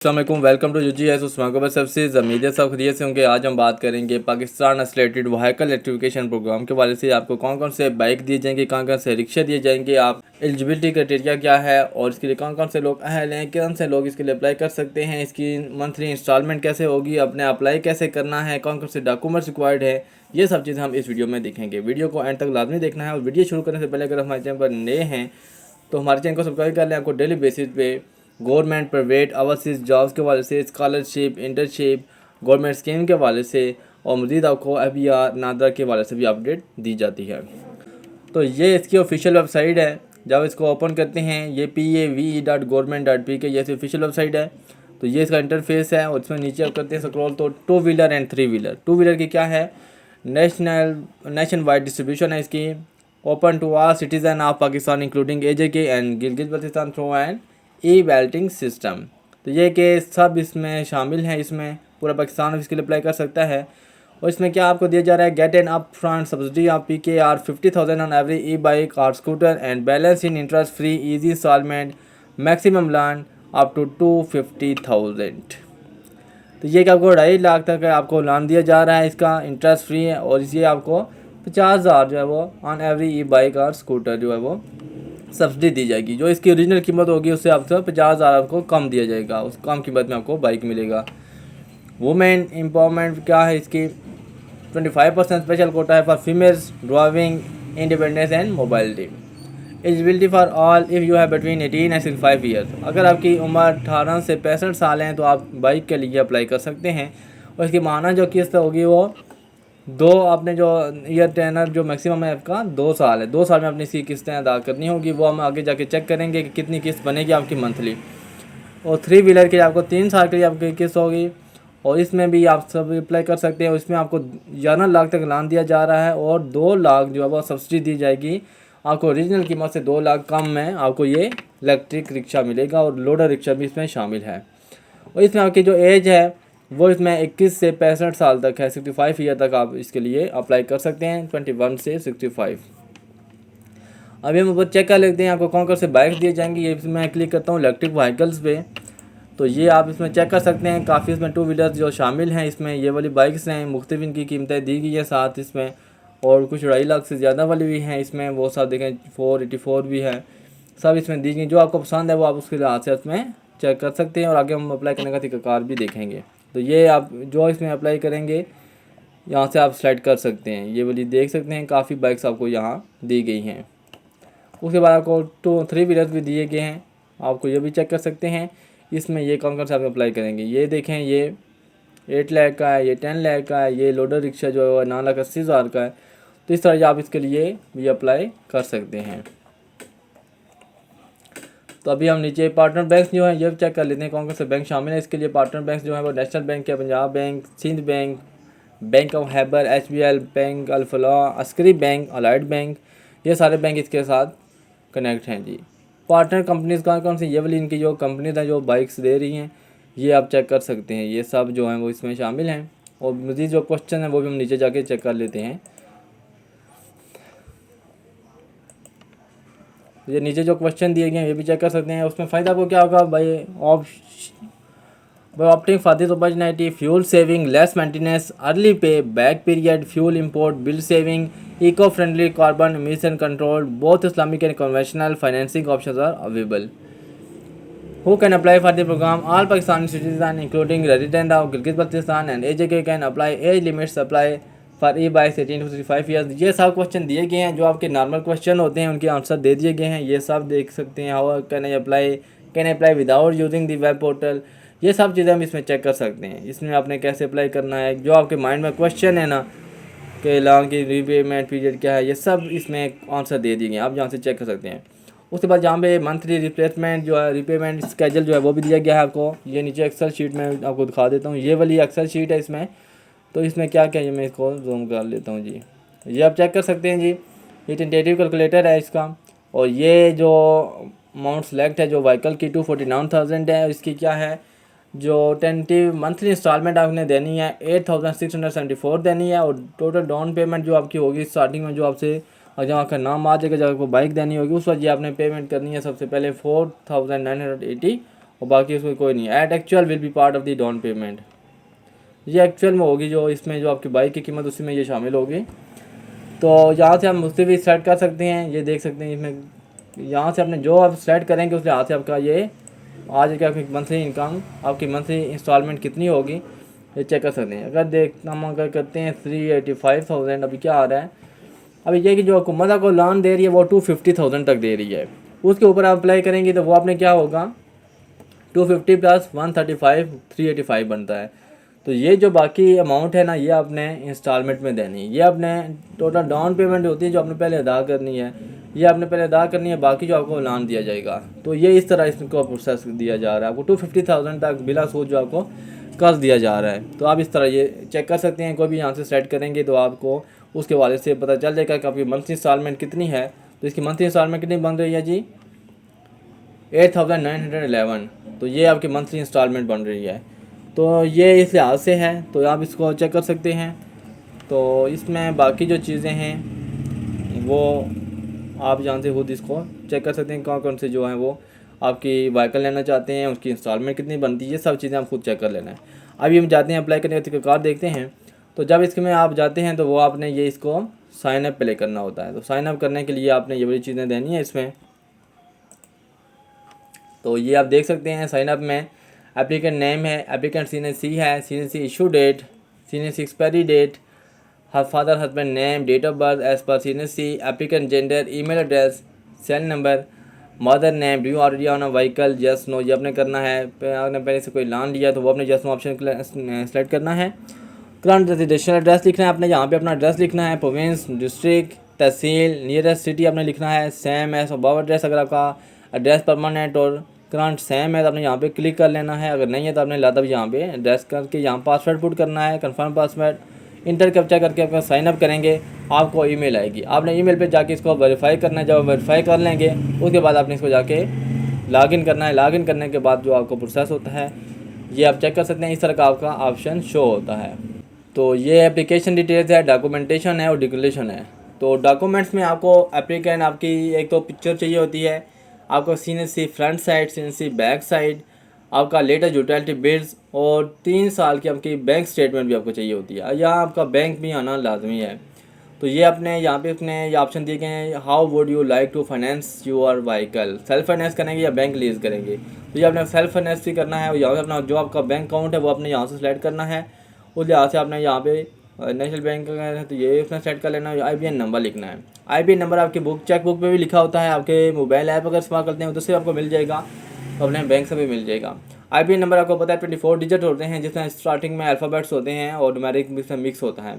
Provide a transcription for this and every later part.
अस्सलामुअलैकुम, welcome to UGS Usman को services. उम्मीद है सब खैरियत से होंगे। आज हम बात करेंगे Pakistan associated vehicle electrification program के वाले से आपको कौन कौन से बाइक दिए जाएंगे, कौन कौन से रिक्शा दिए जाएंगे, आप एलिजिबिलिटी क्राइटेरिया क्या है और इसके लिए कौन कौन से लोग अहल हैं, कौन से लोग इसके लिए अप्लाई कर सकते हैं, इसकी मंथली इंस्टॉलमेंट कैसे होगी, अपने अप्लाई कैसे करना है, कौन कौन से डॉक्यूमेंट्स रिक्वायर्ड है, ये सब चीज़ें हम इस वीडियो में देखेंगे। वीडियो को एंड तक लाजमी देखना है और वीडियो शुरू करने से पहले अगर हमारे चैनल पर नए हैं तो हमारे चैनल को सब्सक्राइब कर लें। आपको डेली बेसिस पे गवर्नमेंट, प्राइवेट, ओवरसीज जॉब्स के हवाले से, स्कॉलरशिप, इंटर्नशिप, गवर्नमेंट स्कीम के हवाले से और मज़ीद आपको FBR नादरा के हवाले से भी अपडेट दी जाती है। तो ये इसकी ऑफिशियल वेबसाइट है। जब इसको ओपन करते हैं ये pave.government.pk ये इसकी ऑफिशियल वेबसाइट है। तो ये इसका इंटरफेस है और इसमें नीचे आप करते हैं स्क्रॉल तो 2 व्हीलर एंड 3 व्हीलर। 2 व्हीलर की क्या है, नेशन वाइड डिस्ट्रीब्यूशन है इसकी, open to all citizen of Pakistan including AJK and Gilgit Baltistan through and e-balloting system. तो ये कि सब इसमें शामिल हैं, इसमें पूरा पाकिस्तान इसके लिए अप्लाई कर सकता है। और इसमें क्या आपको दिया जा रहा है, get an upfront subsidy of PKR 50,000 on every e-bike और scooter and balance in interest free easy instalment, maximum loan up to 250,000। तो ये कि आपको 2.5 लाख तक आपको लोन दिया जा रहा है, इसका इंटरेस्ट फ्री है। और ये आपको 50,000 जो है वो ऑन एवरी ई-बाइक और स्कूटर जो है वो सब्सिडी दी जाएगी। जो इसकी ओरिजिनल कीमत होगी उससे आपको 50,000 आपको कम दिया जाएगा, उस कम कीमत में आपको बाइक मिलेगा। वुमेन एम्पावरमेंट क्या है इसकी, 25% स्पेशल कोटा है for females driving independence and mobility. Eligibility for all if you have between 18 and 65 years. अगर आपकी उम्र 18 से 65 साल हैं तो आप बाइक के लिए अप्लाई कर सकते हैं। और इसकी माना जो किस्त होगी वो आपने जो ईयर टेनर जो मैक्सिमम है आपका 2 साल है, 2 साल में अपनी इसकी किस्तें अदा करनी होगी। वो हम आगे जाके चेक करेंगे कि कितनी किस्त बनेगी आपकी मंथली। और 3 व्हीलर के लिए आपको 3 साल के लिए आपकी किस्त होगी और इसमें भी आप सब अप्लाई कर सकते हैं। इसमें आपको 11 लाख तक लोन दिया जा रहा है और 2 लाख जो है वो सब्सिडी दी जाएगी। आपको ओरिजिनल कीमत से 2 लाख कम में आपको ये इलेक्ट्रिक रिक्शा मिलेगा और लोडर रिक्शा भी इसमें शामिल है। और इसमें आपकी जो एज है वो इसमें 21 से 65 साल तक है, 65 ईयर तक आप इसके लिए अप्लाई कर सकते हैं, 21 से 65। अभी हम ऊपर चेक कर लेते हैं आपको कौन कौन से बाइक्स दिए जाएंगे। ये मैं क्लिक करता हूँ इलेक्ट्रिक व्हीकल्स पे, तो ये आप इसमें चेक कर सकते हैं। काफ़ी इसमें 2 व्हीलर्स जो शामिल हैं, इसमें ये वाली बाइक्स हैं, मुख्तलिफ इनकी कीमतें दी गई है साथ इसमें। और कुछ 2.5 लाख से ज़्यादा वाली भी हैं इसमें, वो सब देखें 484 भी है, सब इसमें दी गई। जो आपको पसंद है वो आप उसके लिहाज से इसमें चेक कर सकते हैं। और आगे हम अप्लाई करने का तरीक़ाकार भी देखेंगे। तो ये आप जो इसमें अप्लाई करेंगे यहाँ से आप सेलेक्ट कर सकते हैं। ये वाली देख सकते हैं, काफ़ी बाइक्स आपको यहाँ दी गई हैं। उसके बाद आपको 3 व्हीलर्स भी दिए गए हैं, आपको ये भी चेक कर सकते हैं। इसमें ये कौन कौन से आप अप्लाई करेंगे, ये देखें, ये 8 लाख का है, ये 10 लाख का है, ये लोडर रिक्शा जो है 9,80,000 का है। तो इस तरह आप इसके लिए भी अप्लाई कर सकते हैं। तो अभी हम नीचे पार्टनर बैंक्स जो है ये चेक कर लेते हैं कौन कौन से बैंक शामिल है इसके लिए। पार्टनर बैंक्स जो है वो नेशनल बैंक है, Punjab bank, Sindh bank, bank of Khyber, HBL bank, Alfalah, Askari bank, allied bank, ये सारे बैंक इसके साथ कनेक्ट हैं जी। पार्टनर कंपनीज़ कौन कौन सी, ये वाली इनकी जो कंपनीज हैं जो बाइक्स दे रही हैं ये आप चेक कर सकते हैं। ये सब जो हैं वो इसमें शामिल हैं। और मज़ीद जो क्वेश्चन है वो भी हम नीचे जाके चेक कर लेते हैं। ये नीचे जो क्वेश्चन दिए गए हैं ये भी चेक कर सकते हैं। उसमें फ़ायदा को क्या होगा भाई, opting for this opportunity, fuel saving, less maintenance, early payback period, fuel import, bill saving, eco friendly, carbon emission control, both Islamic and conventional financing options are available. Who can apply for the program? All Pakistani citizens including resident of Gilgit-Baltistan and AJK can apply. Age limits apply for e-bikes 18 to 35 years। ये सब question दिए गए हैं, जो आपके normal question होते हैं उनके आंसर दे दिए गए हैं। ये सब देख सकते हैं। How can I apply without using the web portal, ये सब चीज़ें हम इसमें चेक कर सकते हैं। इसमें आपने कैसे अप्लाई करना है, जो आपके माइंड में क्वेश्चन है ना कि लोन की रीपेमेंट पीरियड क्या है, ये सब इसमें आंसर दे दिए गए हैं, आप यहाँ से चेक कर सकते हैं। उसके बाद जहाँ पे मंथली रिप्लेसमेंट जो है, रीपेमेंट स्केजल जो है वो भी दिया गया है आपको। ये नीचे एक्सेल शीट में आपको दिखा देता हूँ, ये वाली एक्सेल शीट है इसमें। तो इसमें क्या क्या है मैं इसको जूम कर लेता हूँ जी, ये आप चेक कर सकते हैं जी। ये टेंटेटिव कैलकुलेटर है इसका। और ये जो अमाउंट सेलेक्ट है जो व्हीकल की 249,000 है, इसकी क्या है जो टेंटेटिव मंथली इंस्टॉलमेंट आपने देनी है 8,674 देनी है। और टोटल डाउन पेमेंट जो आपकी होगी स्टार्टिंग में जो आपसे और जब आपका नाम आ जाएगा, जब आपको बाइक देनी होगी उस वक्त ये आपने पेमेंट करनी है सबसे पहले 4,980 और बाकी उसमें कोई नहीं। At actual will be part of the down payment, ये एक्चुअल में होगी, जो इसमें जो आपकी बाइक की कीमत उसी में ये शामिल होगी। तो यहाँ से हम उससे भी सेट कर सकते हैं, ये देख सकते हैं इसमें यहाँ से अपने जो आप सेट करेंगे उस लिहाज से आपका ये आ जाएगा आपकी मंथली इनकम, आपकी मंथली इंस्टॉलमेंट कितनी होगी ये चेक कर सकते हैं। हम अगर करते हैं 385,000 अभी क्या आ रहा है, अभी ये कि जो हुकूमत को लोन दे रही है वो 250,000 तक दे रही है, उसके ऊपर आप अप्लाई करेंगे तो वो आपने क्या होगा 250 प्लस 135 385 बनता है। तो ये जो बाकी अमाउंट है ना ये आपने इंस्टॉलमेंट में देनी है, ये आपने टोटल डाउन पेमेंट होती है जो आपने पहले अदा करनी है, ये आपने पहले अदा करनी है, बाकी जो आपको लोन दिया जाएगा। तो ये इस तरह इसको प्रोसेस दिया जा रहा है, आपको 250,000 तक बिला सूद जो आपको कर्ज दिया जा रहा है। तो आप इस तरह ये चेक कर सकते हैं, कोई भी यहाँ से सेट करेंगे तो आपको उसके वाले से पता चल जाएगा कि आपकी मंथली इंस्टॉलमेंट कितनी है। तो इसकी मंथली इंस्टॉलमेंट कितनी बन रही है जी 8,911, तो ये आपकी मंथली इंस्टॉलमेंट बन रही है। तो ये इस लिहाज से है, तो आप इसको चेक कर सकते हैं। तो इसमें बाकी जो चीज़ें हैं वो आप यहाँ से खुद इसको चेक कर सकते हैं, कौन कौन से जो हैं वो आपकी व्हीकल लेना चाहते हैं, उसकी इंस्टॉलमेंट कितनी बनती है, ये सब चीज़ें आप खुद चेक कर लेना है। अभी हम जाते हैं अप्लाई करने का तरीका देखते हैं। तो जब इसमें आप जाते हैं तो वो आपने ये इसको साइन अप प्ले करना होता है। तो साइन अप करने के लिए आपने ये बड़ी चीज़ें देनी है इसमें। तो ये आप देख सकते हैं साइन अप में एप्लीकेंट नेम है, एप्लीकेंट CNC है, CNC issue date, CNC expiry date, हर father husband name, date of birth as per CNC, applicant gender, email address, cell number, mother name, do you already own a vehicle, yes no, ये आपने करना है। आपने पहले से कोई loan लिया तो वो अपने यस नो ऑप्शन सेलेक्ट करना है। करंट रेजिडेंशियल एड्रेस लिखना है आपने, यहाँ पे अपना एड्रेस लिखना है, प्रोविंस, डिस्ट्रिक्ट, तहसील, नियरेस्ट सिटी आपने लिखना है, सेम एज अबव एड्रेस। अगर आपका एड्रेस परमानेंट और करंट सेम है तो आपने यहाँ पे क्लिक कर लेना है, अगर नहीं है तो आपने लाता भी यहाँ पे एड्रेस करके यहाँ पासवर्ड पुट करना है, कंफर्म पासवर्ड इंटर कैप्चा करके आपका साइन अप करेंगे, आपको ईमेल आएगी, आपने ईमेल पे जाके इसको वेरीफाई करना है। जब वेरीफाई कर लेंगे उसके बाद आपने इसको जाके लॉगिन करना है, लॉगिन करने के बाद जो आपको प्रोसेस होता है ये आप चेक कर सकते हैं, इस तरह का आपका ऑप्शन शो होता है। तो ये एप्लीकेशन डिटेल्स है, डॉक्यूमेंटेशन है और डिक्लेरेशन है। तो डॉक्यूमेंट्स में आपको एप्लीकेंट आपकी एक तो पिक्चर चाहिए होती है, आपको CNC front side, CNC back side, आपका लेटेस्ट यूटिलिटी बिल्स और 3 साल की आपकी बैंक स्टेटमेंट भी आपको चाहिए होती है, या आपका बैंक भी आना लाजमी है। तो ये अपने यहाँ पे अपने ये ऑप्शन दिए गए हैं, how would you like to finance your vehicle, self finance करेंगे या बैंक लीज करेंगे। तो ये आपने सेल्फ फाइनेंस भी करना है, और यहाँ पे अपना जो आपका बैंक अकाउंट है वो अपने यहाँ से सेलेक्ट करना है। उस लिहाज से आपने यहाँ पे नेशनल बैंक का है तो ये उसमें सेट कर लेना है, IBN नंबर लिखना है। IBN नंबर आपकी बुक चेक बुक पे भी लिखा होता है, आपके मोबाइल ऐप अगर इस्तेमाल करते हैं तो उससे आपको मिल जाएगा, तो अपने बैंक से भी मिल जाएगा। IBN नंबर आपको पता है 24 डिजिट होते हैं, जिसमें स्टार्टिंग में अल्फ़ाबेट्स होते हैं और न्यूमेरिक मिक्स होता है,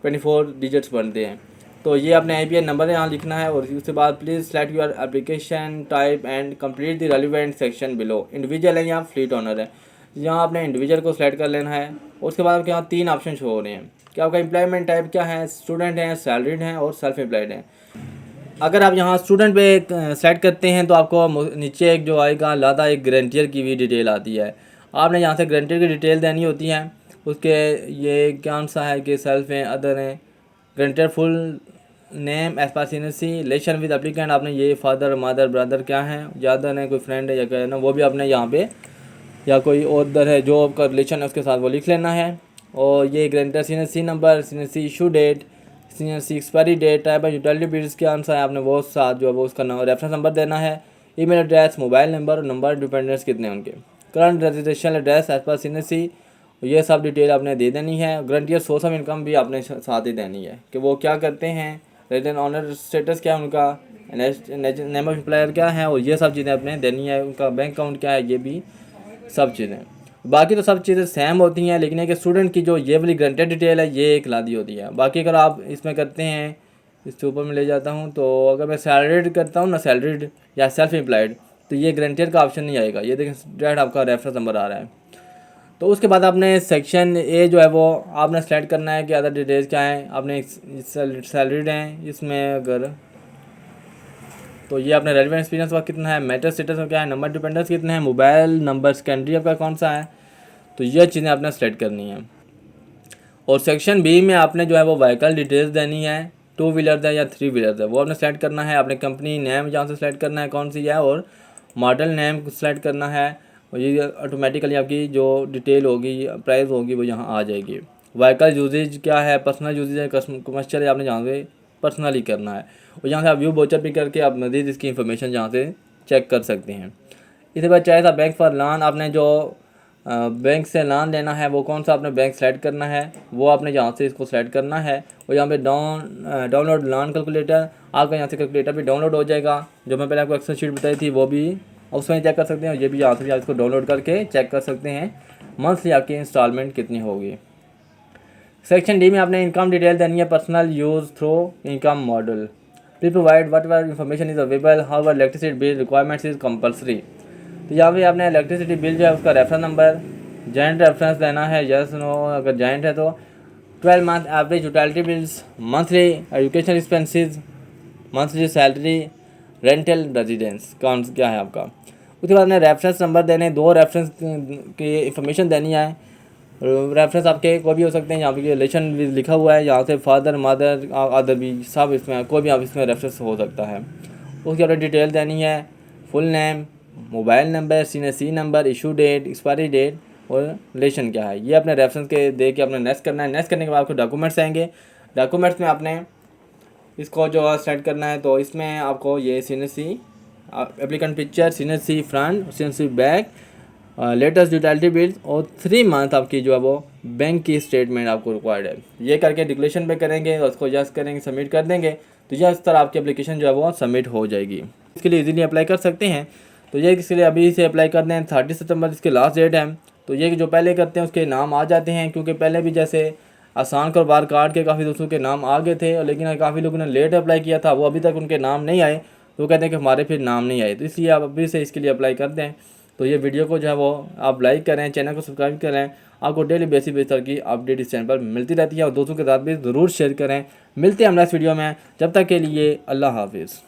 24 डिजिट्स बनते हैं। तो ये अपने IBN नंबर यहाँ लिखना है, और उसके बाद please select your application type and complete the relevant section below. Individual है या फ्लीट ऑनर है, यहाँ आपने इंडिविजुअल को सिलेक्ट कर लेना है। उसके बाद आपके यहाँ 3 ऑप्शन शो हो रहे हैं कि आपका एम्प्लॉयमेंट टाइप क्या है, स्टूडेंट हैं, सैलरीड हैं और सेल्फ एम्प्लॉयड हैं। अगर आप यहाँ स्टूडेंट पे सेलेक्ट करते हैं तो आपको नीचे एक जो आएगा लादा एक गारंटियर की भी डिटेल आती है, आपने यहाँ से गारंटियर की डिटेल देनी होती है। उसके ये कौन सा है कि सेल्फ हैं, अदर हैं, guarantor full name as per CNC, relation with applicant, आपने ये फादर मदर ब्रदर क्या है, ज़्यादा है कोई फ्रेंड है या क्या है ना, वो भी आपने यहाँ पे, या कोई और है जो आपका रिलेशन है उसके साथ वो लिख लेना है। और ये guarantor CNC number, CNC issue date, CNC expiry date, type of utility bills के आंसर है, आपने वो साथ जो है वो उसका रेफरेंस नंबर देना है, ईमेल एड्रेस, मोबाइल नंबर और नंबर डिपेंडेंट्स कितने हैं उनके, current residential address as per CNC, ये सब डिटेल आपने दे देनी है। गारंटियर सोर्स ऑफ इनकम भी आपने साथ ही देनी है कि वो क्या करते हैं, रेजिडेंट ऑनर स्टेटस क्या है उनका, नेम ऑफ एम्प्लॉयर क्या है, और ये सब चीज़ें आपने देनी है। उनका बैंक अकाउंट क्या है, ये भी सब चीज़ें। बाकी तो सब चीज़ें सेम होती हैं, लेकिन एक स्टूडेंट की जो ये वाली ग्रांटेड डिटेल है ये एक लादी होती है। बाकी अगर आप इसमें करते हैं, इसके ऊपर मैं ले जाता हूँ, तो अगर मैं सैलरीड करता हूँ ना, सैलरीड या सेल्फ एम्प्लॉयड, तो ये गारंटियर का ऑप्शन नहीं आएगा। ये देखें डायरेक्ट आपका रेफरेंस नंबर आ रहा है। तो उसके बाद आपने सेक्शन ए जो है वो आपने सेलेक्ट करना है कि अदर डिटेल्स क्या हैं। आपने सैलरीड हैं इसमें अगर, तो ये आपने रेलिवेंट एक्सपीरियंस का कितना है, मैटर स्टेटस में क्या है, नंबर डिपेंडेंस कितने हैं, मोबाइल नंबर सेकेंडरी आपका कौन सा है, तो ये चीज़ें आपने सेलेक्ट करनी है। और सेक्शन बी में आपने जो है वो व्हीकल डिटेल्स देनी है, 2 व्हीलर है या 3 व्हीलर है, वो आपने सेलेक्ट करना है। आपने कंपनी नेम जहाँ से सेलेक्ट करना है कौन सी है, और मॉडल नेम सेलेक्ट करना है, और ये ऑटोमेटिकली आपकी जो डिटेल होगी, प्राइस होगी, वो यहाँ आ जाएगी। व्हीकल यूजेज क्या है, पर्सनल यूजेज है, कमर्शियल है, आपने जहाँ से पर्सनली करना है। और यहाँ से आप व्यू वाउचर भी करके आप मज़ीद इसकी इन्फॉर्मेशन यहाँ से चेक कर सकते हैं। इसके बाद चाहे था बैंक फॉर लोन, आपने जो बैंक से लोन लेना है वो कौन सा आपने बैंक सेलेक्ट करना है, वो आपने यहाँ से इसको सेलेक्ट करना है। और यहाँ पे डाउनलोड लोन कैलकुलेटर, आपका यहाँ से कैलकुलेटर भी डाउनलोड हो जाएगा। जो मैं पहले आपको एक्सेल शीट बताई थी वो भी उसमें चेक कर सकते हैं। और ये भी यहाँ से भी आप इसको डाउनलोड करके चेक कर सकते हैं मंथली आपकी इंस्टॉलमेंट कितनी होगी। सेक्शन डी में आपने इनकम डिटेल देनी है, personal use through income model. Please provide what ever information is available, how electricity bill requirements is compulsory. तो यहाँ पे आपने इलेक्ट्रिसिटी बिल जो है उसका रेफरेंस नंबर, जॉइंट रेफरेंस देना है, यस नो, अगर जॉइंट है तो 12 month average utility bills, monthly education expenses, monthly salary, rental residence कौन क्या है आपका। उसके बाद आपने रेफरेंस नंबर देने, 2 रेफरेंस की इंफॉर्मेशन देनी है। रेफरेंस आपके कोई भी हो सकते हैं, यहाँ पे रिलेशन भी लिखा हुआ है, यहाँ से फादर मदर अदर भी सब इसमें कोई भी आप इसमें रेफरेंस हो सकता है। उसकी आपने डिटेल देनी है, full name, mobile number, CNC number, issue date, expiry date और रिलेशन क्या है, ये अपने रेफरेंस के दे के आपने नेक्स्ट करना है। नेक्स्ट करने के बाद आपको डॉक्यूमेंट्स आएंगे। डॉक्यूमेंट्स में आपने इसको जो सेट करना है, तो इसमें आपको ये CNC applicant picture, CNC front, CNC back, latest utility bills और 3 मंथ आपकी जो है वो बैंक की स्टेटमेंट आपको रिक्वायर्ड है। ये करके डिक्लेरेशन पे करेंगे और उसको यस करेंगे, सबमिट कर देंगे, तो यह इस तरह आपकी एप्लीकेशन जो है वो सबमिट हो जाएगी। इसके लिए इजीली अप्लाई कर सकते हैं। तो ये इसके लिए अभी से अप्लाई कर दें, 30 सितंबर इसके लास्ट डेट है। तो ये जो पहले करते हैं उसके नाम आ जाते हैं, क्योंकि पहले भी जैसे आसान कारोबार कार्ड के काफ़ी दोस्तों के नाम आ गए थे, लेकिन काफ़ी लोगों ने लेट अप्लाई किया था, वो अभी तक उनके नाम नहीं आए, तो वो कहते हैं कि हमारे फिर नाम नहीं आए। तो इसलिए आप अभी से इसके लिए अप्लाई कर दें। तो ये वीडियो को जो है वो आप लाइक करें, चैनल को सब्सक्राइब करें, आपको डेली बेसिस तरह की अपडेट इस चैनल पर मिलती रहती है। और दोस्तों के साथ भी ज़रूर शेयर करें। मिलते हैं हम नेक्स्ट वीडियो में, जब तक के लिए अल्लाह हाफिज़।